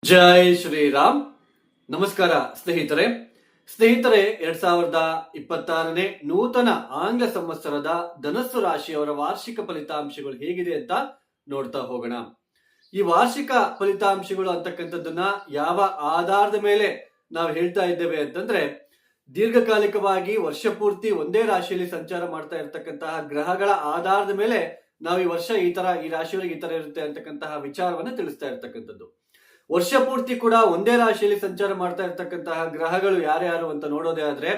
ಜೈ ಶ್ರೀರಾಮ್. ನಮಸ್ಕಾರ ಸ್ನೇಹಿತರೆ. 2026ನೇ ನೂತನ ಆಂಗ್ಲ ಸಂವತ್ಸರದ ಧನಸ್ಸು ರಾಶಿಯವರ ವಾರ್ಷಿಕ ಫಲಿತಾಂಶಗಳು ಹೇಗಿದೆ ಅಂತ ನೋಡ್ತಾ ಹೋಗೋಣ. ಈ ವಾರ್ಷಿಕ ಫಲಿತಾಂಶಗಳು ಅಂತಕ್ಕಂಥದ್ದನ್ನ ಯಾವ ಆಧಾರದ ಮೇಲೆ ನಾವು ಹೇಳ್ತಾ ಇದ್ದೇವೆ ಅಂತಂದ್ರೆ, ದೀರ್ಘಕಾಲಿಕವಾಗಿ ವರ್ಷ ಪೂರ್ತಿ ಒಂದೇ ರಾಶಿಯಲ್ಲಿ ಸಂಚಾರ ಮಾಡ್ತಾ ಇರ್ತಕ್ಕಂತಹ ಗ್ರಹಗಳ ಆಧಾರದ ಮೇಲೆ ನಾವು ಈ ವರ್ಷ ಈ ರಾಶಿಯವರಿಗೆ ಈ ತರ ಇರುತ್ತೆ ಅಂತಕ್ಕಂತಹ ವಿಚಾರವನ್ನ ತಿಳಿಸ್ತಾ ಇರ್ತಕ್ಕಂಥದ್ದು. ವರ್ಷ ಪೂರ್ತಿ ಕೂಡ ಒಂದೇ ರಾಶಿಯಲ್ಲಿ ಸಂಚಾರ ಮಾಡ್ತಾ ಇರ್ತಕ್ಕಂತಹ ಗ್ರಹಗಳು ಯಾರ್ಯಾರು ಅಂತ ನೋಡೋದೇ ಆದ್ರೆ,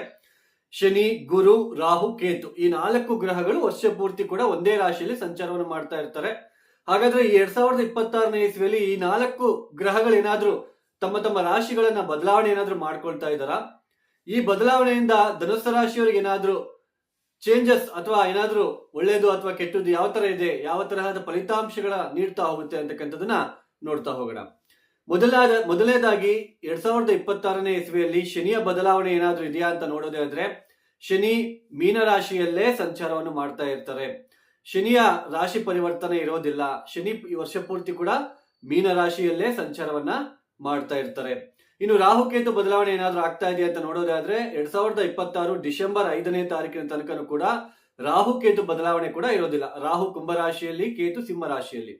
ಶನಿ, ಗುರು, ರಾಹು, ಕೇತು ಈ 4 ಗ್ರಹಗಳು ವರ್ಷ ಪೂರ್ತಿ ಕೂಡ ಒಂದೇ ರಾಶಿಯಲ್ಲಿ ಸಂಚಾರವನ್ನು ಮಾಡ್ತಾ ಇರ್ತಾರೆ. ಹಾಗಾದ್ರೆ ಈ 2026ನೇ ಇಸ್ವಿಯಲ್ಲಿ ಈ 4 ಗ್ರಹಗಳೇನಾದ್ರೂ ತಮ್ಮ ತಮ್ಮ ರಾಶಿಗಳನ್ನ ಬದಲಾವಣೆ ಏನಾದ್ರೂ ಮಾಡ್ಕೊಳ್ತಾ ಇದ್ದಾರಾ? ಈ ಬದಲಾವಣೆಯಿಂದ ಧನುಸ್ಸು ರಾಶಿಯವರಿಗೆ ಏನಾದ್ರೂ ಚೇಂಜಸ್ ಅಥವಾ ಏನಾದ್ರೂ ಒಳ್ಳೇದು ಅಥವಾ ಕೆಟ್ಟದ್ದು ಯಾವ ತರ ಇದೆ, ಯಾವ ತರಹದ ಫಲಿತಾಂಶಗಳ ನೀಡ್ತಾ ಹೋಗುತ್ತೆ ಅಂತಕ್ಕಂಥದನ್ನ ನೋಡ್ತಾ ಹೋಗೋಣ. ಮೊದಲನೇದಾಗಿ 2026ನೇ ಇಸ್ವಿಯಲ್ಲಿ ಶನಿಯ ಬದಲಾವಣೆ ಏನಾದ್ರೂ ಇದೆಯಾ ಅಂತ ನೋಡೋದೇ ಆದ್ರೆ, ಶನಿ ಮೀನರಾಶಿಯಲ್ಲೇ ಸಂಚಾರವನ್ನು ಮಾಡ್ತಾ ಇರ್ತಾರೆ. ಶನಿಯ ರಾಶಿ ಪರಿವರ್ತನೆ ಇರೋದಿಲ್ಲ. ಶನಿ ಈ ವರ್ಷ ಪೂರ್ತಿ ಕೂಡ ಮೀನರಾಶಿಯಲ್ಲೇ ಸಂಚಾರವನ್ನ ಮಾಡ್ತಾ ಇರ್ತಾರೆ. ಇನ್ನು ರಾಹುಕೇತು ಬದಲಾವಣೆ ಏನಾದ್ರೂ ಆಗ್ತಾ ಇದೆಯಾ ಅಂತ ನೋಡೋದಾದ್ರೆ, 2026 ಡಿಸೆಂಬರ್ 5ನೇ ತಾರೀಕಿನ ತನಕನೂ ಕೂಡ ರಾಹುಕೇತು ಬದಲಾವಣೆ ಕೂಡ ಇರೋದಿಲ್ಲ. ರಾಹು ಕುಂಭರಾಶಿಯಲ್ಲಿ, ಕೇತು ಸಿಂಹ ರಾಶಿಯಲ್ಲಿ.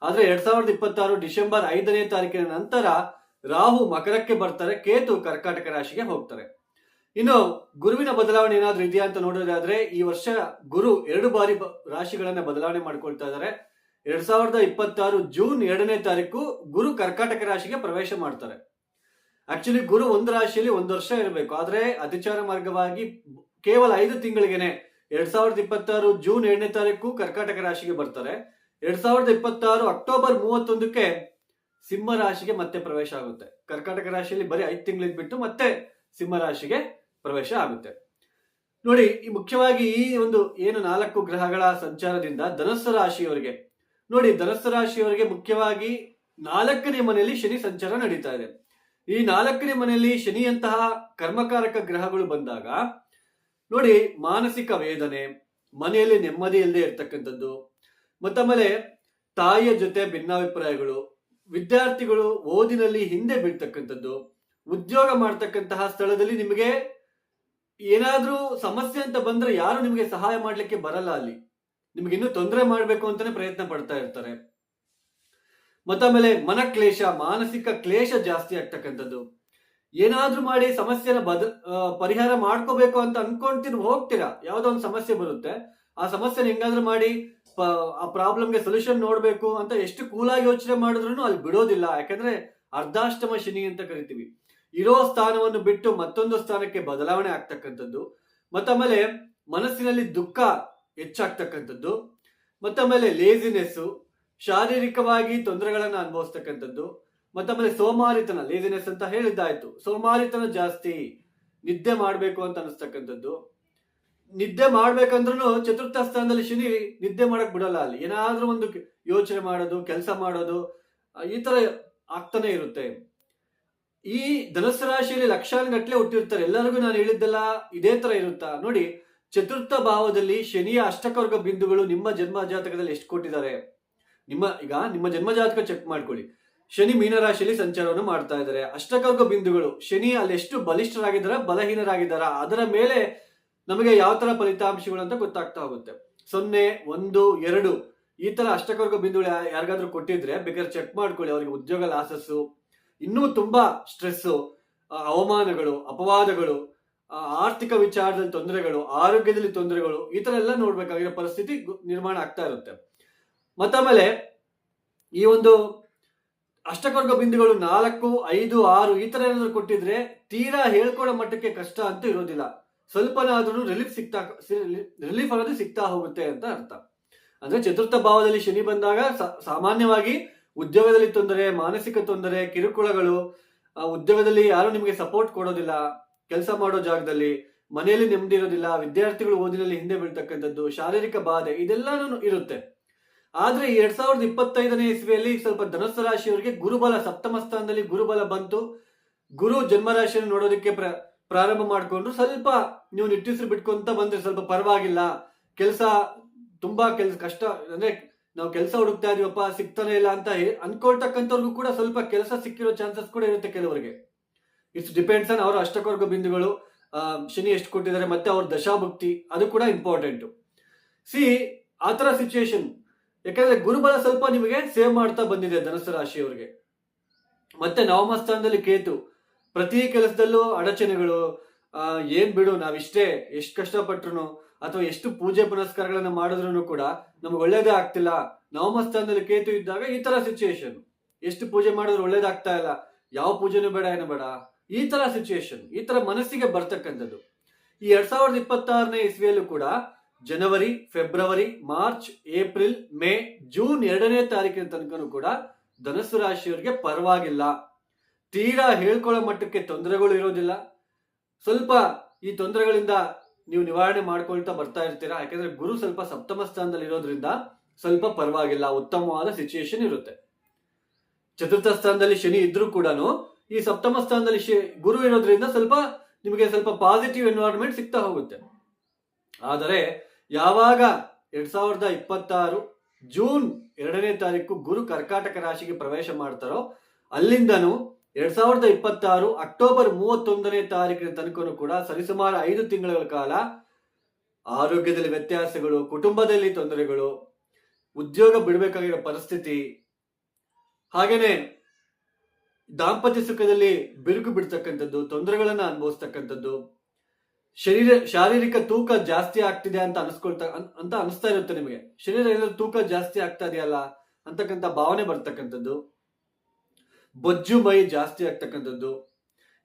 ಆದ್ರೆ 2026 ಡಿಸೆಂಬರ್ 5ನೇ ತಾರೀಕಿನ ನಂತರ ರಾಹು ಮಕರಕ್ಕೆ ಬರ್ತಾರೆ, ಕೇತು ಕರ್ಕಾಟಕ ರಾಶಿಗೆ ಹೋಗ್ತಾರೆ. ಇನ್ನು ಗುರುವಿನ ಬದಲಾವಣೆ ಏನಾದ್ರೂ ಇದೆಯಾ ಅಂತ ನೋಡೋದಾದ್ರೆ, ಈ ವರ್ಷ ಗುರು 2 ಬಾರಿ ರಾಶಿಗಳನ್ನ ಬದಲಾವಣೆ ಮಾಡ್ಕೊಳ್ತಾ ಇದ್ದಾರೆ. 2026 ಜೂನ್ 2ನೇ ತಾರೀಕು ಗುರು ಕರ್ಕಾಟಕ ರಾಶಿಗೆ ಪ್ರವೇಶ ಮಾಡ್ತಾರೆ. ಆಕ್ಚುಲಿ ಗುರು ಒಂದು ರಾಶಿಯಲ್ಲಿ 1 ವರ್ಷ ಇರಬೇಕು, ಆದ್ರೆ ಅತಿಚಾರ ಮಾರ್ಗವಾಗಿ ಕೇವಲ 5 ತಿಂಗಳಿಗೆನೆ 2026 ಜೂನ್ 2ನೇ ತಾರೀಕು ಕರ್ಕಾಟಕ ರಾಶಿಗೆ ಬರ್ತಾರೆ. 2026 ಅಕ್ಟೋಬರ್ 31ಕ್ಕೆ ಸಿಂಹ ರಾಶಿಗೆ ಮತ್ತೆ ಪ್ರವೇಶ ಆಗುತ್ತೆ. ಕರ್ಕಾಟಕ ರಾಶಿಯಲ್ಲಿ ಬರೀ 5 ತಿಂಗಳಿದ್ಬಿಟ್ಟು ಮತ್ತೆ ಸಿಂಹ ರಾಶಿಗೆ ಪ್ರವೇಶ ಆಗುತ್ತೆ. ನೋಡಿ, ಮುಖ್ಯವಾಗಿ ಈ ಒಂದು ಏನು 4 ಗ್ರಹಗಳ ಸಂಚಾರದಿಂದ ಧನಸ್ಸು ರಾಶಿಯವರಿಗೆ ನೋಡಿ, ಧನಸ್ಸು ರಾಶಿಯವರಿಗೆ ಮುಖ್ಯವಾಗಿ 4ನೇ ಮನೆಯಲ್ಲಿ ಶನಿ ಸಂಚಾರ ನಡೀತಾ ಇದೆ. ಈ 4ನೇ ಮನೆಯಲ್ಲಿ ಶನಿಯಂತಹ ಕರ್ಮಕಾರಕ ಗ್ರಹಗಳು ಬಂದಾಗ ನೋಡಿ, ಮಾನಸಿಕ ವೇದನೆ, ಮನೆಯಲ್ಲಿ ನೆಮ್ಮದಿ ಇಲ್ಲದೆ ಇರ್ತಕ್ಕಂಥದ್ದು, ಮತ್ತಮೇಲೆ ತಾಯಿಯ ಜೊತೆ ಭಿನ್ನಾಭಿಪ್ರಾಯಗಳು, ವಿದ್ಯಾರ್ಥಿಗಳು ಓದಿನಲ್ಲಿ ಹಿಂದೆ ಬೀಳ್ತಕ್ಕಂಥದ್ದು, ಉದ್ಯೋಗ ಮಾಡ್ತಕ್ಕಂತಹ ಸ್ಥಳದಲ್ಲಿ ನಿಮಗೆ ಏನಾದ್ರೂ ಸಮಸ್ಯೆ ಅಂತ ಬಂದ್ರೆ ಯಾರು ನಿಮಗೆ ಸಹಾಯ ಮಾಡ್ಲಿಕ್ಕೆ ಬರಲ್ಲ. ಅಲ್ಲಿ ನಿಮ್ಗೆ ಇನ್ನೂ ತೊಂದರೆ ಮಾಡ್ಬೇಕು ಅಂತಾನೆ ಪ್ರಯತ್ನ ಪಡ್ತಾ ಇರ್ತಾರೆ. ಮತ್ತಮೇಲೆ ಮನಕ್ಲೇಶ, ಮಾನಸಿಕ ಕ್ಲೇಶ ಜಾಸ್ತಿ ಆಗ್ತಕ್ಕಂಥದ್ದು. ಏನಾದ್ರೂ ಮಾಡಿ ಸಮಸ್ಯೆನ ಪರಿಹಾರ ಮಾಡ್ಕೋಬೇಕು ಅಂತ ಹೋಗ್ತೀರಾ, ಯಾವ್ದೋ ಒಂದು ಸಮಸ್ಯೆ ಬರುತ್ತೆ, ಆ ಸಮಸ್ಯೆನ ಹೆಂಗಾದ್ರೂ ಮಾಡಿ ಆ ಪ್ರಾಬ್ಲಮ್ಗೆ ಸೊಲ್ಯೂಷನ್ ನೋಡ್ಬೇಕು ಅಂತ ಎಷ್ಟು ಕೂಲಾಗಿ ಯೋಚನೆ ಮಾಡಿದ್ರು ಅಲ್ಲಿ ಬಿಡೋದಿಲ್ಲ. ಯಾಕಂದ್ರೆ ಅರ್ಧಾಷ್ಟಮ ಶನಿ ಅಂತ ಕರಿತೀವಿ. ಇರೋ ಸ್ಥಾನವನ್ನು ಬಿಟ್ಟು ಮತ್ತೊಂದು ಸ್ಥಾನಕ್ಕೆ ಬದಲಾವಣೆ ಆಗ್ತಕ್ಕಂಥದ್ದು, ಮತ್ತಮೇಲೆ ಮನಸ್ಸಿನಲ್ಲಿ ದುಃಖ ಹೆಚ್ಚಾಗ್ತಕ್ಕಂಥದ್ದು, ಮತ್ತಮೇಲೆ ಲೇಜಿನೆಸ್, ಶಾರೀರಿಕವಾಗಿ ತೊಂದರೆಗಳನ್ನ ಅನುಭವಿಸ್ತಕ್ಕಂಥದ್ದು, ಮತ್ತಮೇಲೆ ಸೋಮಾರಿತನ, ಲೇಜಿನೆಸ್ ಅಂತ ಹೇಳಿದ್ದಾಯ್ತು, ಸೋಮಾರಿತನ ಜಾಸ್ತಿ, ನಿದ್ದೆ ಮಾಡ್ಬೇಕು ಅಂತ ಅನಿಸ್ತಕ್ಕಂಥದ್ದು. ನಿದ್ದೆ ಮಾಡ್ಬೇಕಂದ್ರೂ ಚತುರ್ಥ ಸ್ಥಾನದಲ್ಲಿ ಶನಿ ನಿದ್ದೆ ಮಾಡಕ್ ಬಿಡಲ್ಲ. ಅಲ್ಲಿ ಏನಾದ್ರೂ ಒಂದು ಯೋಚನೆ ಮಾಡೋದು, ಕೆಲಸ ಮಾಡೋದು, ಈ ತರ ಆಗ್ತಾನೆ ಇರುತ್ತೆ. ಈ ಧನುಸ್ಸು ರಾಶಿಯಲ್ಲಿ ಲಕ್ಷಾನುಗಟ್ಲೆ ಹುಟ್ಟಿರ್ತಾರೆ. ಎಲ್ಲರಿಗೂ ನಾನು ಹೇಳಿದ್ದೆಲ್ಲ ಇದೇ ತರ ಇರುತ್ತಾ? ನೋಡಿ, ಚತುರ್ಥ ಭಾವದಲ್ಲಿ ಶನಿಯ ಅಷ್ಟಕವರ್ಗ ಬಿಂದುಗಳು ನಿಮ್ಮ ಜನ್ಮ ಜಾತಕದಲ್ಲಿ ಎಷ್ಟು ಕೊಟ್ಟಿದ್ದಾರೆ? ನಿಮ್ಮ ಜನ್ಮ ಜಾತಕ ಚೆಕ್ ಮಾಡ್ಕೊಳ್ಳಿ. ಶನಿ ಮೀನರಾಶಿಯಲ್ಲಿ ಸಂಚಾರವನ್ನು ಮಾಡ್ತಾ ಇದ್ದಾರೆ. ಅಷ್ಟಕವರ್ಗ ಬಿಂದುಗಳು ಶನಿ ಅಲ್ಲಿ ಎಷ್ಟು ಬಲಿಷ್ಠರಾಗಿದ್ದಾರ, ಬಲಹೀನರಾಗಿದ್ದಾರ, ಅದರ ಮೇಲೆ ನಮಗೆ ಯಾವ ತರ ಫಲಿತಾಂಶಗಳು ಅಂತ ಗೊತ್ತಾಗ್ತಾ ಹೋಗುತ್ತೆ. 0, 1, 2 ಈ ತರ ಅಷ್ಟಕವರ್ಗ ಬಿಂದುಗಳು ಯಾರಿಗಾದ್ರೂ ಕೊಟ್ಟಿದ್ರೆ ಬೇಕಾದ್ರೆ ಚೆಕ್ ಮಾಡ್ಕೊಳ್ಳಿ. ಅವರಿಗೆ ಉದ್ಯೋಗ ಲಾಸಸ್ಸು, ಇನ್ನೂ ತುಂಬಾ ಸ್ಟ್ರೆಸ್, ಅವಮಾನಗಳು, ಅಪವಾದಗಳು, ಆರ್ಥಿಕ ವಿಚಾರದಲ್ಲಿ ತೊಂದರೆಗಳು, ಆರೋಗ್ಯದಲ್ಲಿ ತೊಂದರೆಗಳು, ಈ ತರ ಎಲ್ಲ ನೋಡ್ಬೇಕಾಗಿರೋ ಪರಿಸ್ಥಿತಿ ನಿರ್ಮಾಣ ಆಗ್ತಾ ಇರುತ್ತೆ. ಮತ್ತಮೇಲೆ ಈ ಒಂದು ಅಷ್ಟಕವರ್ಗ ಬಿಂದುಗಳು 4, 5, 6 ಈ ತರ ಏನಾದ್ರು ಕೊಟ್ಟಿದ್ರೆ ತೀರಾ ಹೇಳ್ಕೊಳ್ಳೋ ಮಟ್ಟಕ್ಕೆ ಕಷ್ಟ ಅಂತೂ ಇರೋದಿಲ್ಲ. ಸ್ವಲ್ಪನಾದ್ರೂ ರಿಲೀಫ್ ಅನ್ನೋದು ಸಿಗ್ತಾ ಹೋಗುತ್ತೆ ಅಂತ ಅರ್ಥ. ಅಂದ್ರೆ ಚತುರ್ಥ ಭಾವದಲ್ಲಿ ಶನಿ ಬಂದಾಗ ಸಾಮಾನ್ಯವಾಗಿ ಉದ್ಯೋಗದಲ್ಲಿ ತೊಂದರೆ, ಮಾನಸಿಕ ತೊಂದರೆ, ಕಿರುಕುಳಗಳು, ಉದ್ಯೋಗದಲ್ಲಿ ಯಾರು ನಿಮಗೆ ಸಪೋರ್ಟ್ ಕೊಡೋದಿಲ್ಲ, ಕೆಲಸ ಮಾಡೋ ಜಾಗದಲ್ಲಿ ಮನೆಯಲ್ಲಿ ನೆಮ್ಮದಿ ಇರೋದಿಲ್ಲ, ವಿದ್ಯಾರ್ಥಿಗಳು ಓದಿನಲ್ಲಿ ಹಿಂದೆ ಬೀಳ್ತಕ್ಕಂಥದ್ದು, ಶಾರೀರಿಕ ಬಾಧೆ, ಇದೆಲ್ಲಾನು ಇರುತ್ತೆ. ಆದ್ರೆ 2025ನೇ ಇಸ್ವಿಯಲ್ಲಿ ಸ್ವಲ್ಪ ಧನುಸ್ಸು ರಾಶಿಯವರಿಗೆ ಗುರುಬಲ, ಸಪ್ತಮ ಸ್ಥಾನದಲ್ಲಿ ಗುರುಬಲ ಬಂತು. ಗುರು ಜನ್ಮ ರಾಶಿಯನ್ನು ನೋಡೋದಕ್ಕೆ ಪ್ರಾರಂಭ ಮಾಡ್ಕೊಂಡ್ರು. ಸ್ವಲ್ಪ ನೀವು ನಿಟ್ಟುಸಿರು ಬಿಟ್ಕೊಂತ ಬಂದ್ರೆ ಸ್ವಲ್ಪ ಪರವಾಗಿಲ್ಲ, ತುಂಬಾ ಕಷ್ಟ ಅಂದ್ರೆ ನಾವು ಕೆಲಸ ಹುಡುಕ್ತಾ ಇದೀವಪ್ಪ ಸಿಗ್ತಾನೆ ಇಲ್ಲ ಅಂತ ಅನ್ಕೊಳ್ತಕ್ಕಂಥವ್ರಿಗೂ ಕೂಡ ಸ್ವಲ್ಪ ಕೆಲಸ ಸಿಕ್ಕಿರೋ ಚಾನ್ಸಸ್ ಕೂಡ ಇರುತ್ತೆ ಕೆಲವರಿಗೆ. ಇಟ್ಸ್ ಡಿಪೆಂಡ್ಸ್ ಆನ್ ಅವರ ಅಷ್ಟಕವರ್ಗ ಬಿಂದುಗಳು, ಶನಿ ಎಷ್ಟು ಕೊಟ್ಟಿದ್ದಾರೆ, ಮತ್ತೆ ಅವ್ರ ದಶಾಭುಕ್ತಿ, ಅದು ಕೂಡ ಇಂಪಾರ್ಟೆಂಟ್. ಸಿ ಆ ತರ ಸಿಚುಯೇಷನ್, ಯಾಕಂದ್ರೆ ಗುರುಬಲ ಸ್ವಲ್ಪ ನಿಮಗೆ ಸೇವ್ ಮಾಡ್ತಾ ಬಂದಿದೆ ಧನುಸ್ಸು ರಾಶಿಯವರಿಗೆ. ಮತ್ತೆ ನವಮ ಸ್ಥಾನದಲ್ಲಿ ಕೇತು, ಪ್ರತಿ ಕೆಲಸದಲ್ಲೂ ಅಡಚಣೆಗಳು. ಏನ್ ಬಿಡು, ನಾವಿಷ್ಟೇ ಎಷ್ಟು ಕಷ್ಟಪಟ್ರು ಅಥವಾ ಎಷ್ಟು ಪೂಜೆ ಪುನಸ್ಕಾರಗಳನ್ನ ಮಾಡಿದ್ರು ಕೂಡ ನಮ್ಗೆ ಒಳ್ಳೇದೇ ಆಗ್ತಿಲ್ಲ. ನವಮ ಸ್ಥಾನದಲ್ಲಿ ಕೇತು ಇದ್ದಾಗ ಈ ತರ ಸಿಚುಯೇಷನ್, ಎಷ್ಟು ಪೂಜೆ ಮಾಡಿದ್ರು ಒಳ್ಳೇದಾಗ್ತಾ ಇಲ್ಲ, ಯಾವ ಪೂಜೆನೂ ಬೇಡ ಏನು ಬೇಡ, ಈ ತರ ಸಿಚುಯೇಷನ್, ಈ ತರ ಮನಸ್ಸಿಗೆ ಬರ್ತಕ್ಕಂಥದ್ದು. ಈ 2026ನೇ ಇಸ್ವಿಯಲ್ಲೂ ಕೂಡ ಜನವರಿ, ಫೆಬ್ರವರಿ, ಮಾರ್ಚ್, ಏಪ್ರಿಲ್, ಮೇ, ಜೂನ್ 2ನೇ ತಾರೀಕಿನ ತನಕನೂ ಕೂಡ ಧನುಸ್ಸು ರಾಶಿಯವರಿಗೆ ಪರವಾಗಿಲ್ಲ. ತೀರಾ ಹೇಳ್ಕೊಳ್ಳೋ ಮಟ್ಟಕ್ಕೆ ತೊಂದರೆಗಳು ಇರೋದಿಲ್ಲ. ಸ್ವಲ್ಪ ಈ ತೊಂದರೆಗಳಿಂದ ನೀವು ನಿವಾರಣೆ ಮಾಡ್ಕೊಳ್ತಾ ಬರ್ತಾ ಇರ್ತೀರಾ. ಯಾಕಂದ್ರೆ ಗುರು ಸ್ವಲ್ಪ ಸಪ್ತಮ ಸ್ಥಾನದಲ್ಲಿ ಇರೋದ್ರಿಂದ ಸ್ವಲ್ಪ ಪರವಾಗಿಲ್ಲ, ಉತ್ತಮವಾದ ಸಿಚುಯೇಷನ್ ಇರುತ್ತೆ. ಚತುರ್ಥ ಸ್ಥಾನದಲ್ಲಿ ಶನಿ ಇದ್ರೂ ಕೂಡ ಈ ಸಪ್ತಮ ಸ್ಥಾನದಲ್ಲಿ ಗುರು ಇರೋದ್ರಿಂದ ನಿಮಗೆ ಸ್ವಲ್ಪ ಪಾಸಿಟಿವ್ ಎನ್ವೈರನ್ಮೆಂಟ್ ಸಿಗ್ತಾ ಹೋಗುತ್ತೆ. ಆದರೆ ಯಾವಾಗ 2026 ಜೂನ್ 2ನೇ ತಾರೀಕು ಗುರು ಕರ್ಕಾಟಕ ರಾಶಿಗೆ ಪ್ರವೇಶ ಮಾಡ್ತಾರೋ ಅಲ್ಲಿಂದನೂ 2026 ಅಕ್ಟೋಬರ್ 31ನೇ ತಾರೀಕಿನ ತನಕನೂ ಕೂಡ ಸರಿಸುಮಾರು 5 ತಿಂಗಳ ಕಾಲ ಆರೋಗ್ಯದಲ್ಲಿ ವ್ಯತ್ಯಾಸಗಳು, ಕುಟುಂಬದಲ್ಲಿ ತೊಂದರೆಗಳು, ಉದ್ಯೋಗ ಬಿಡಬೇಕಾಗಿರೋ ಪರಿಸ್ಥಿತಿ, ಹಾಗೇನೆ ದಾಂಪತ್ಯ ಸುಖದಲ್ಲಿ ಬಿರುಕು ಬಿಡ್ತಕ್ಕಂಥದ್ದು, ತೊಂದರೆಗಳನ್ನ ಅನುಭವಿಸ್ತಕ್ಕಂಥದ್ದು, ಶಾರೀರಿಕ ತೂಕ ಜಾಸ್ತಿ ಆಗ್ತಿದೆ ಅಂತ ಅನಿಸ್ತಾ ಇರುತ್ತೆ ನಿಮಗೆ. ಶರೀರ ಏನಾದ್ರು ತೂಕ ಜಾಸ್ತಿ ಆಗ್ತಾ ಇದೆಯಲ್ಲ ಅಂತಕ್ಕಂಥ ಭಾವನೆ ಬರ್ತಕ್ಕಂಥದ್ದು, ಬೊಜ್ಜು ಮೈ ಜಾಸ್ತಿ ಆಗ್ತಕ್ಕಂಥದ್ದು,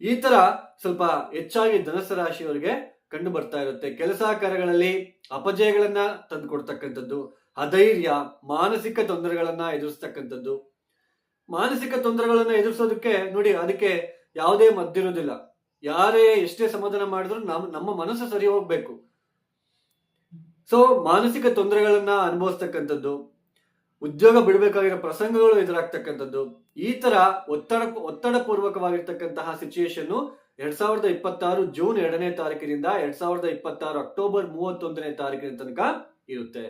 ಈ ತರ ಸ್ವಲ್ಪ ಹೆಚ್ಚಾಗಿ ಧನುಸ್ಸು ರಾಶಿಯವರಿಗೆ ಕಂಡು ಬರ್ತಾ ಇರುತ್ತೆ. ಕೆಲಸ ಕಾರ್ಯಗಳಲ್ಲಿ ಅಪಜಯಗಳನ್ನ ತಂದುಕೊಡ್ತಕ್ಕಂಥದ್ದು, ಅಧೈರ್ಯ, ಮಾನಸಿಕ ತೊಂದರೆಗಳನ್ನ ಎದುರಿಸ್ತಕ್ಕಂಥದ್ದು. ಮಾನಸಿಕ ತೊಂದರೆಗಳನ್ನ ಎದುರಿಸೋದಕ್ಕೆ ನೋಡಿ, ಅದಕ್ಕೆ ಯಾವುದೇ ಮದ್ದಿರೋದಿಲ್ಲ. ಯಾರೇ ಎಷ್ಟೇ ಸಮಾಧಾನ ಮಾಡಿದ್ರು ನಮ್ಮ ಮನಸ್ಸು ಸರಿ ಹೋಗ್ಬೇಕು. ಸೊ ಮಾನಸಿಕ ತೊಂದರೆಗಳನ್ನ ಅನುಭವಿಸ್ತಕ್ಕಂಥದ್ದು, ಉದ್ಯೋಗ ಬಿಡಬೇಕಾಗಿರೋ ಪ್ರಸಂಗಗಳು ಎದುರಾಗ್ತಕ್ಕಂಥದ್ದು, ಈ ತರ ಒತ್ತಡ ಪೂರ್ವಕವಾಗಿರ್ತಕ್ಕಂತಹ ಸಿಚುಯೇಷನ್ 2026 ಜೂನ್ 2ನೇ ತಾರೀಕಿನಿಂದ 2026 ಅಕ್ಟೋಬರ್ 31ನೇ ತಾರೀಕಿನ ತನಕ ಇರುತ್ತೆ.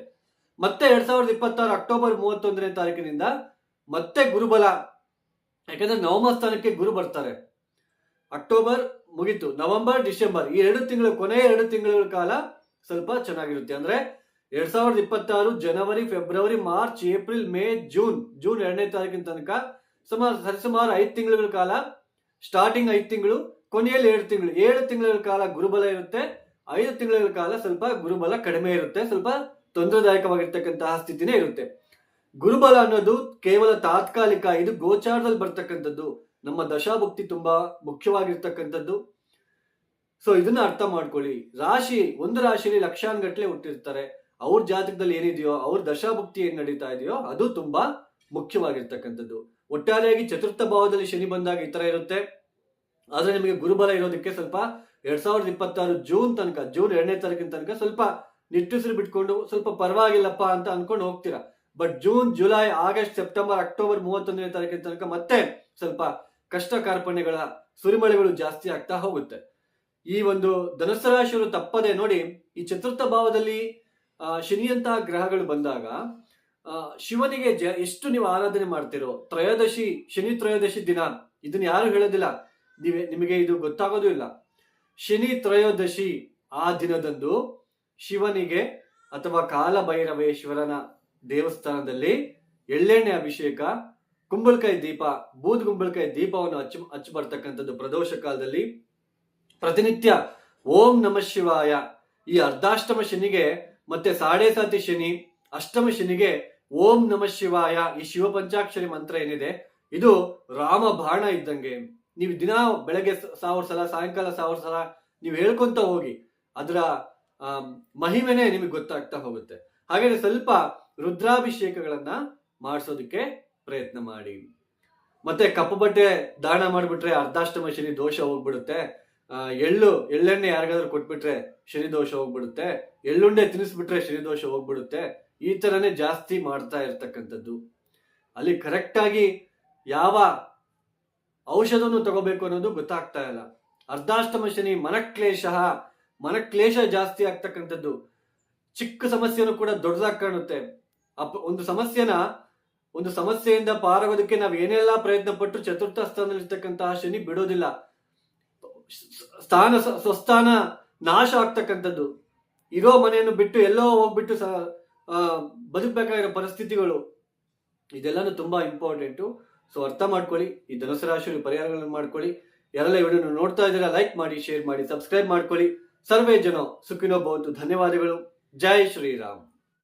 ಮತ್ತೆ 2026 ಅಕ್ಟೋಬರ್ 31ನೇ ತಾರೀಕಿನಿಂದ ಮತ್ತೆ ಗುರುಬಲ, ಯಾಕಂದ್ರೆ ನವಮ ಸ್ಥಾನಕ್ಕೆ ಗುರು ಬರ್ತಾರೆ. ಅಕ್ಟೋಬರ್ ಮುಗಿತು, ನವೆಂಬರ್, ಡಿಸೆಂಬರ್ ಈ 2 ತಿಂಗಳು, ಕೊನೆಯ 2 ತಿಂಗಳ ಕಾಲ ಸ್ವಲ್ಪ ಚೆನ್ನಾಗಿರುತ್ತೆ. ಅಂದ್ರೆ 2026 ಜನವರಿ, ಫೆಬ್ರವರಿ, ಮಾರ್ಚ್, ಏಪ್ರಿಲ್, ಮೇ, ಜೂನ್ 2ನೇ ತಾರೀಕಿನ ತನಕ ಸರಿಸುಮಾರು 5 ತಿಂಗಳ ಕಾಲ, ಸ್ಟಾರ್ಟಿಂಗ್ 5 ತಿಂಗಳು, ಕೊನೆಯಲ್ಲಿ 7 ತಿಂಗಳ ಕಾಲ ಗುರುಬಲ ಇರುತ್ತೆ. 5 ತಿಂಗಳ ಕಾಲ ಸ್ವಲ್ಪ ಗುರುಬಲ ಕಡಿಮೆ ಇರುತ್ತೆ, ಸ್ವಲ್ಪ ತೊಂದರೆದಾಯಕವಾಗಿರ್ತಕ್ಕಂತಹ ಸ್ಥಿತಿನೇ ಇರುತ್ತೆ. ಗುರುಬಲ ಅನ್ನೋದು ಕೇವಲ ತಾತ್ಕಾಲಿಕ, ಇದು ಗೋಚಾರದಲ್ಲಿ ಬರ್ತಕ್ಕಂಥದ್ದು. ನಮ್ಮ ದಶಾಭುಕ್ತಿ ತುಂಬಾ ಮುಖ್ಯವಾಗಿರ್ತಕ್ಕಂಥದ್ದು. ಸೊ ಇದನ್ನ ಅರ್ಥ ಮಾಡ್ಕೊಳ್ಳಿ. ಒಂದು ರಾಶಿಯಲ್ಲಿ ಲಕ್ಷಾನುಗಟ್ಟಲೆ ಹುಟ್ಟಿರ್ತಾರೆ. ಅವ್ರ ಜಾತಕದಲ್ಲಿ ಏನಿದೆಯೋ, ಅವ್ರ ದಶಾಭುಕ್ತಿ ಏನ್ ನಡೀತಾ ಇದೆಯೋ ಅದು ತುಂಬಾ ಮುಖ್ಯವಾಗಿರ್ತಕ್ಕಂಥದ್ದು. ಒಟ್ಟಾರೆಯಾಗಿ ಚತುರ್ಥ ಭಾವದಲ್ಲಿ ಶನಿ ಬಂದಾಗ ಈ ತರ ಇರುತ್ತೆ. ಆದ್ರೆ ನಿಮಗೆ ಗುರುಬಲ ಇರೋದಕ್ಕೆ ಸ್ವಲ್ಪ 2026 ಜೂನ್ 2ನೇ ತಾರೀಕಿನ ತನಕ ಸ್ವಲ್ಪ ನಿಟ್ಟುಸಿರು ಬಿಟ್ಕೊಂಡು ಸ್ವಲ್ಪ ಪರವಾಗಿಲ್ಲಪ್ಪ ಅಂತ ಅನ್ಕೊಂಡು ಹೋಗ್ತೀರಾ. But June, July, August, September, October 31ನೇ ತಾರೀಕಿನ ತನಕ ಮತ್ತೆ ಸ್ವಲ್ಪ ಕಷ್ಟ ಕಾರ್ಪಣ್ಯಗಳ ಸುರಿಮಳೆಗಳು ಜಾಸ್ತಿ ಆಗ್ತಾ ಹೋಗುತ್ತೆ. ಈ ಒಂದು ಧನುಸ್ಸು ರಾಶಿಯವರು ತಪ್ಪದೆ ನೋಡಿ, ಈ ಚತುರ್ಥ ಭಾವದಲ್ಲಿ ಶನಿಯಂತಹ ಗ್ರಹಗಳು ಬಂದಾಗ ಶಿವನಿಗೆ ಎಷ್ಟು ನೀವು ಆರಾಧನೆ ಮಾಡ್ತಿರೋ, ಶನಿ ತ್ರಯೋದಶಿ ದಿನ, ಇದನ್ನ ಯಾರು ಹೇಳೋದಿಲ್ಲ, ನಿಮಗೆ ಇದು ಗೊತ್ತಾಗೋದು ಇಲ್ಲ. ಶನಿ ತ್ರಯೋದಶಿ ಆ ದಿನದಂದು ಶಿವನಿಗೆ ಅಥವಾ ಕಾಲಭೈರವೇಶ್ವರನ ದೇವಸ್ಥಾನದಲ್ಲಿ ಎಳ್ಳೆಣ್ಣೆ ಅಭಿಷೇಕ, ಕುಂಬಳಕಾಯಿ ದೀಪ, ಬೂದ್ ಕುಂಬಳಕಾಯಿ ದೀಪವನ್ನು ಹಚ್ಚಿ ಬರ್ತಕ್ಕಂಥದ್ದು ಪ್ರದೋಷ ಕಾಲದಲ್ಲಿ. ಪ್ರತಿನಿತ್ಯ ಓಂ ನಮಃ ಶಿವಾಯ, ಈ ಅರ್ಧಾಷ್ಟಮ ಶನಿಗೆ ಮತ್ತೆ ಸಾಡೆ ಸಾತಿ ಶನಿ, ಅಷ್ಟಮ ಶನಿಗೆ ಓಂ ನಮಃ ಶಿವಾಯ, ಈ ಶಿವ ಪಂಚಾಕ್ಷರಿ ಮಂತ್ರ ಏನಿದೆ ಇದು ರಾಮ ಬಾಣ ಇದ್ದಂಗೆ. ನೀವು ದಿನ ಬೆಳಗ್ಗೆ 1000 ಸಲ, ಸಾಯಂಕಾಲ 1000 ಸಲ ನೀವು ಹೇಳ್ಕೊಂತ ಹೋಗಿ, ಅದರ ಮಹಿಮೆನೆ ನಿಮಗೆ ಗೊತ್ತಾಗ್ತಾ ಹೋಗುತ್ತೆ. ಹಾಗೆ ಸ್ವಲ್ಪ ರುದ್ರಾಭಿಷೇಕಗಳನ್ನ ಮಾಡಿಸೋದಕ್ಕೆ ಪ್ರಯತ್ನ ಮಾಡಿ. ಮತ್ತೆ ಕಪ್ಪು ಬಟ್ಟೆ ದಾನ ಮಾಡ್ಬಿಟ್ರೆ ಅರ್ಧಾಷ್ಟಮ ಶನಿ ದೋಷ ಹೋಗ್ಬಿಡುತ್ತೆ. ಎಳ್ಳೆಣ್ಣೆ ಯಾರಿಗಾದ್ರೂ ಕೊಟ್ಬಿಟ್ರೆ ಶನಿ ದೋಷ ಹೋಗ್ಬಿಡುತ್ತೆ. ಎಳ್ಳುಂಡೆ ತಿನ್ನಿಸ್ಬಿಟ್ರೆ ಶನಿ ದೋಷ ಹೋಗ್ಬಿಡುತ್ತೆ. ಈ ತರನೇ ಜಾಸ್ತಿ ಮಾಡ್ತಾ ಇರ್ತಕ್ಕಂಥದ್ದು. ಅಲ್ಲಿ ಕರೆಕ್ಟ್ ಆಗಿ ಯಾವ ಔಷಧವನ್ನು ತಗೋಬೇಕು ಅನ್ನೋದು ಗೊತ್ತಾಗ್ತಾ ಇಲ್ಲ. ಅರ್ಧಾಷ್ಟಮ ಶನಿ ಮನಕ್ಲೇಶ ಜಾಸ್ತಿ ಆಗ್ತಕ್ಕಂಥದ್ದು. ಚಿಕ್ಕ ಸಮಸ್ಯೆನೂ ಕೂಡ ದೊಡ್ಡದಾಗಿ ಕಾಣುತ್ತೆ. ಒಂದು ಸಮಸ್ಯೆಯಿಂದ ಪಾರಾಗೋದಕ್ಕೆ ನಾವು ಏನೆಲ್ಲಾ ಪ್ರಯತ್ನ ಪಟ್ಟು ಚತುರ್ಥ ಸ್ಥಾನದಲ್ಲಿರ್ತಕ್ಕಂತಹ ಶನಿ ಬಿಡೋದಿಲ್ಲ. ಸ್ವಸ್ಥಾನ ನಾಶ ಆಗ್ತಕ್ಕಂಥದ್ದು, ಇರೋ ಮನೆಯನ್ನು ಬಿಟ್ಟು ಎಲ್ಲೋ ಹೋಗ್ಬಿಟ್ಟು ಬದುಕಬೇಕಾಗಿರೋ ಪರಿಸ್ಥಿತಿಗಳು, ಇದೆಲ್ಲಾನು ತುಂಬಾ ಇಂಪಾರ್ಟೆಂಟು. ಸೊ ಅರ್ಥ ಮಾಡ್ಕೊಳ್ಳಿ, ಈ ಧನುಸು ರಾಶಿ ಪರಿಹಾರಗಳನ್ನು ಮಾಡ್ಕೊಳ್ಳಿ. ಯಾರೆಲ್ಲ ವಿಡಿಯೋ ನೋಡ್ತಾ ಇದ್ದೀರಾ ಲೈಕ್ ಮಾಡಿ, ಶೇರ್ ಮಾಡಿ, ಸಬ್ಸ್ಕ್ರೈಬ್ ಮಾಡ್ಕೊಳ್ಳಿ. ಸರ್ವೇ ಜನ ಸುಖಿನೋ ಭವಂತು. ಧನ್ಯವಾದಗಳು. ಜೈ ಶ್ರೀರಾಮ್.